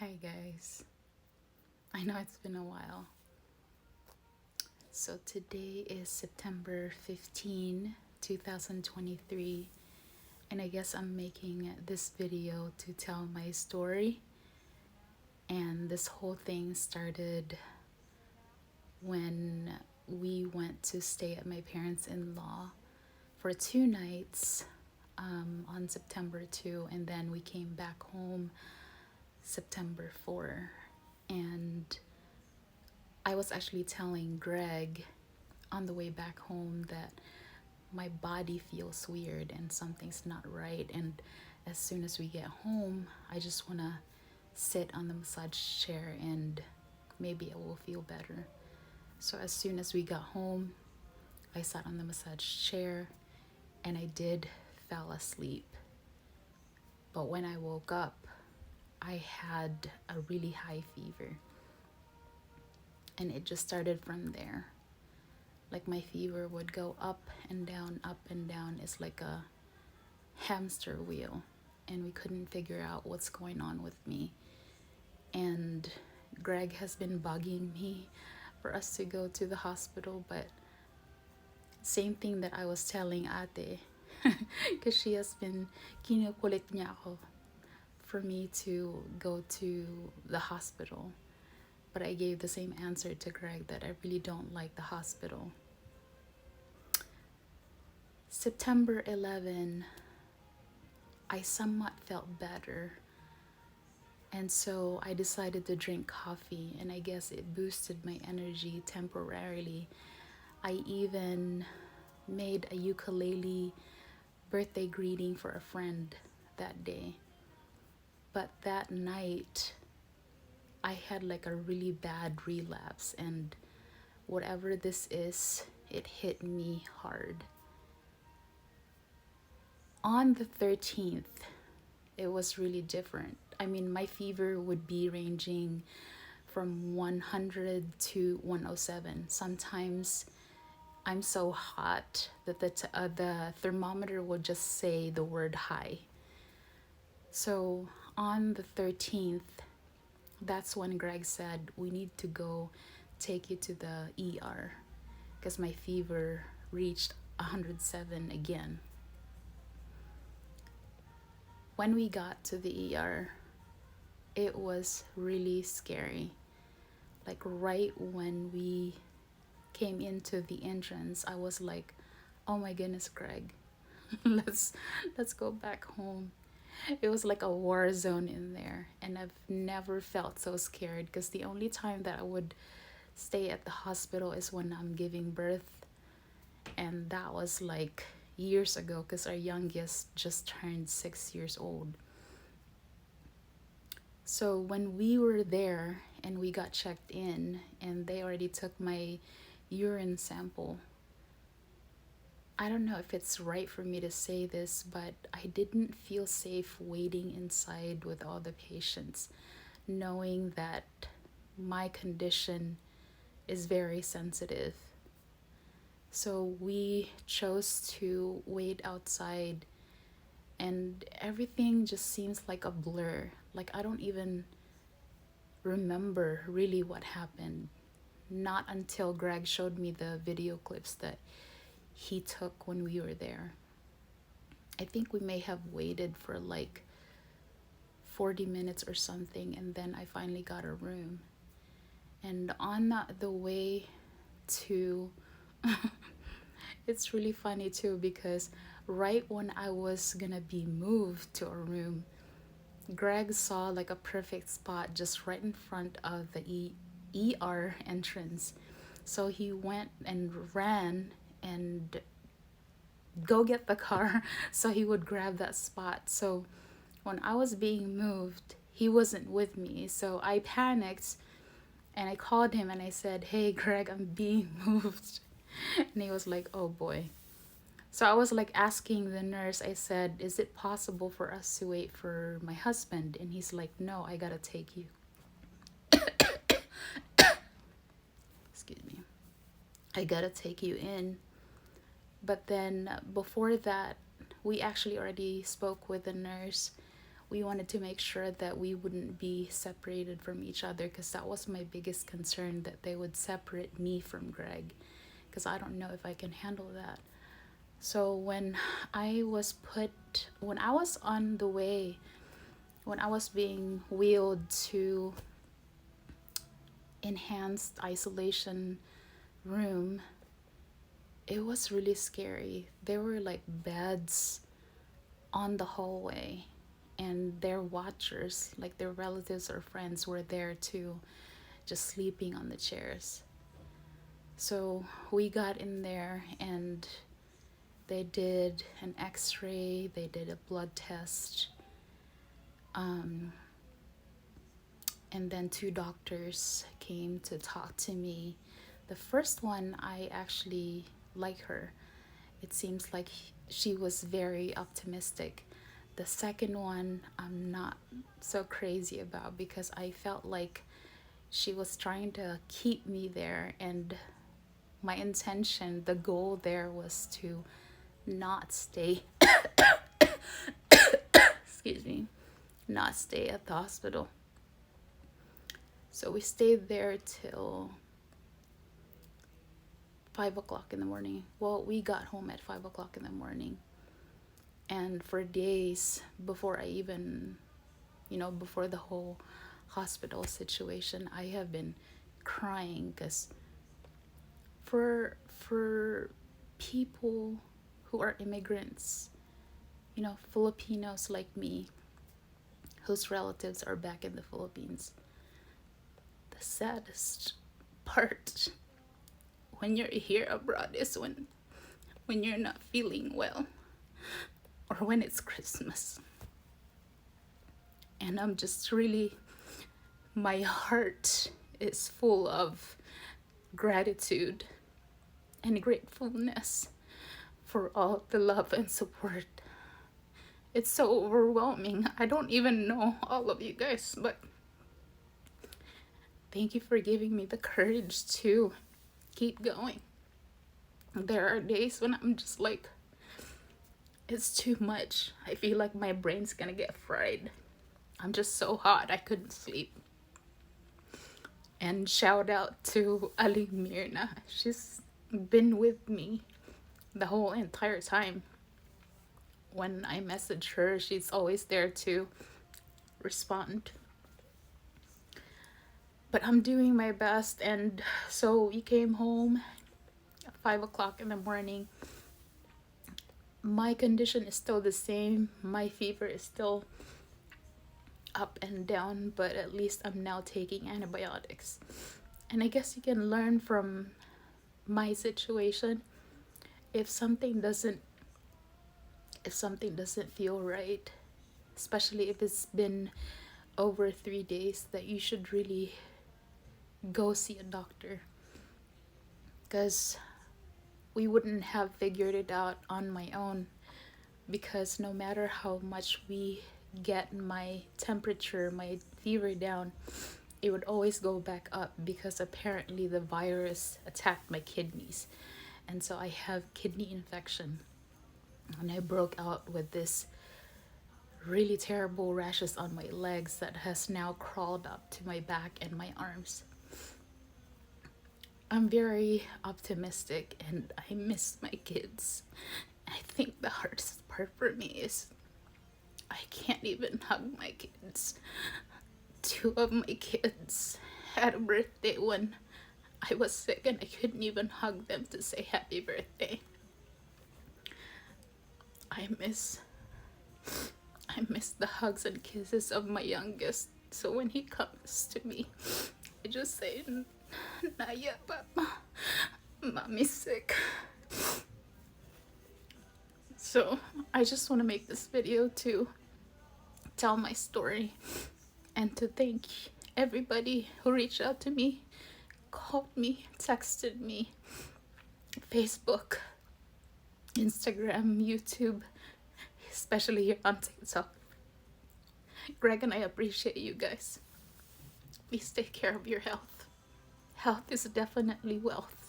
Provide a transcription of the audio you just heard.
Hi guys, I know it's been a while. So today is September 15, 2023, and I guess I'm making this video to tell my story. And this whole thing started when we went to stay at my parents-in-law for 2 nights on September 2, and then we came back home September 4. And I was actually telling Greg on the way back home that my body feels weird and something's not right. And as soon as we get home, I just want to sit on the massage chair and maybe I will feel better. So as soon as we got home, I sat on the massage chair and I did fall asleep. But when I woke up, I had a really high fever. And it just started from there. Like my fever would go up and down, up and down. It's like a hamster wheel. And we couldn't figure out what's going on with me. And Greg has been bugging me for us to go to the hospital, but same thing that I was telling ate. Because she has been kinukulit niya ako for me to go to the hospital. But I gave the same answer to Greg that I really don't like the hospital. September 11, I somewhat felt better. And so I decided to drink coffee, and I guess it boosted my energy temporarily. I even made a ukulele birthday greeting for a friend that day. But that night, I had like a really bad relapse, and whatever this is, it hit me hard. On the 13th, it was really different. I mean, my fever would be ranging from 100 to 107. Sometimes I'm so hot that the thermometer would just say the word high. So on the 13th, that's when Greg said, we need to go take you to the ER because my fever reached 107 again. When we got to the ER, it was really scary. Like right when we came into the entrance, I was like, oh my goodness, Greg, let's go back home. It was like a war zone in there, and I've never felt so scared because the only time that I would stay at the hospital is when I'm giving birth, and that was like years ago because our youngest just turned 6 years old. So when we were there and we got checked in and they already took my urine sample, I don't know if it's right for me to say this, but I didn't feel safe waiting inside with all the patients, knowing that my condition is very sensitive. So we chose to wait outside, and everything just seems like a blur. Like I don't even remember really what happened. Not until Greg showed me the video clips that he took when we were there. I think we may have waited for like 40 minutes or something, and then I finally got a room. And on the way to it's really funny too because right when I was gonna be moved to a room, Greg saw like a perfect spot just right in front of the ER entrance. So he went and ran and go get the car so he would grab that spot. So when I was being moved, he wasn't with me. So I panicked and I called him and I said, hey, Greg, I'm being moved. And he was like, oh boy. So I was like asking the nurse, I said, is it possible for us to wait for my husband? And he's like, no, I gotta take you. Excuse me. I gotta take you in. But then before that, we actually already spoke with the nurse. we wanted to make sure that we wouldn't be separated from each other, because that was my biggest concern, that they would separate me from Greg, because I don't know if I can handle that. So when I was on the way, when I was being wheeled to enhanced isolation room, it was really scary. There were like beds on the hallway, and their watchers, like their relatives or friends, were there too, just sleeping on the chairs. So we got in there, and they did an x-ray, they did a blood test, and then 2 doctors came to talk to me. The first one, I actually like her. It seems like she was very optimistic. The second one, I'm not so crazy about, because I felt like she was trying to keep me there, and my intention, the goal there was to not stay excuse me, not stay at the hospital. So we stayed there till 5 o'clock in the morning. Well, we got home at 5 o'clock in the morning. And for days before I even, before the whole hospital situation, I have been crying, because for people who are immigrants, Filipinos like me, whose relatives are back in the Philippines, the saddest part when you're here abroad is when you're not feeling well, or when it's Christmas. And I'm just really, my heart is full of gratitude and gratefulness for all the love and support. It's so overwhelming. I don't even know all of you guys, but thank you for giving me the courage to keep going. There are days when I'm just like, it's too much. I feel like my brain's gonna get fried. I'm just so hot, I couldn't sleep. And shout out to Ali Mirna. She's been with me the whole entire time. When I message her, she's always there to respond. But I'm doing my best. And so we came home at 5 o'clock in the morning. My condition is still the same. My fever is still up and down, but at least I'm now taking antibiotics. And I guess you can learn from my situation. If something doesn't feel right, especially if it's been over 3 days, that you should really go see a doctor, because we wouldn't have figured it out on my own. Because no matter how much we get my temperature, my fever down, it would always go back up, because apparently the virus attacked my kidneys, and so I have kidney infection. And I broke out with this really terrible rashes on my legs that has now crawled up to my back and my arms. I'm very optimistic, and I miss my kids. I think the hardest part for me is I can't even hug my kids. 2 of my kids had a birthday when I was sick, and I couldn't even hug them to say happy birthday. I miss the hugs and kisses of my youngest. So when he comes to me, I just say, Naya, Papa, Mommy's sick. So I just want to make this video to tell my story, and to thank everybody who reached out to me, called me, texted me, Facebook, Instagram, YouTube, especially here on TikTok. Greg and I appreciate you guys. Please take care of your health. Health is definitely wealth.